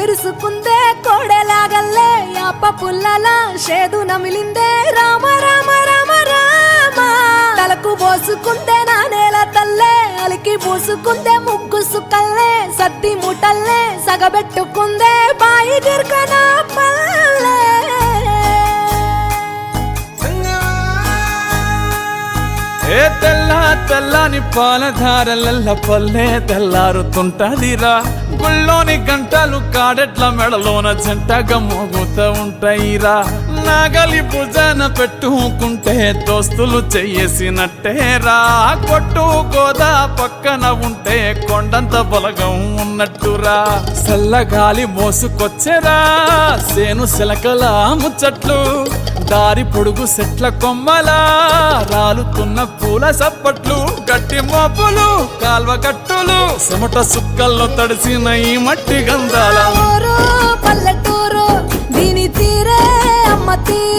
కళ్ళిరుసుకుందే కోడెలాగల్లే యాప పుల్లల షేదు నమిలిందే రామ రామ రామ రామ తలకు పోసుకుందే నా నేల తల్లే అలికి పూసుకుందే ముగ్గు సుక్కల్లే సత్తి ముటల్లే సగబెట్టుకుందే బాయి దిర్కన పల్లె ఏ తెల్ల తెల్లని పాలధారలల్ల పల్లె తెల్లారుతుంటదిరా గుళ్ళోని గంటలు కాడెట్ల మెడలోన జంటగా మోగుతూ ఉంటాయిరా నాగలి భుజాన పెట్టుకుంటే దోస్తులు చెయ్యేసినట్టేరా కొట్టు గోదా పక్కన ఉంటే కొండంత బలగం ఉన్నట్టురా చల్లగాలి మోసుకొచ్చెరా సేను శిలకల ముచ్చట్లు దారి పొడుగు చెట్ల కొమ్మలా రాలుతున్న పూల సప్పట్లు గట్టి మోపులు కాల్వ గట్టులు చెమట సుక్కల్లో తడిసిన ఈ మట్టి గంధాల పల్లెటూరు దీని తీరే అమ్మ తీరే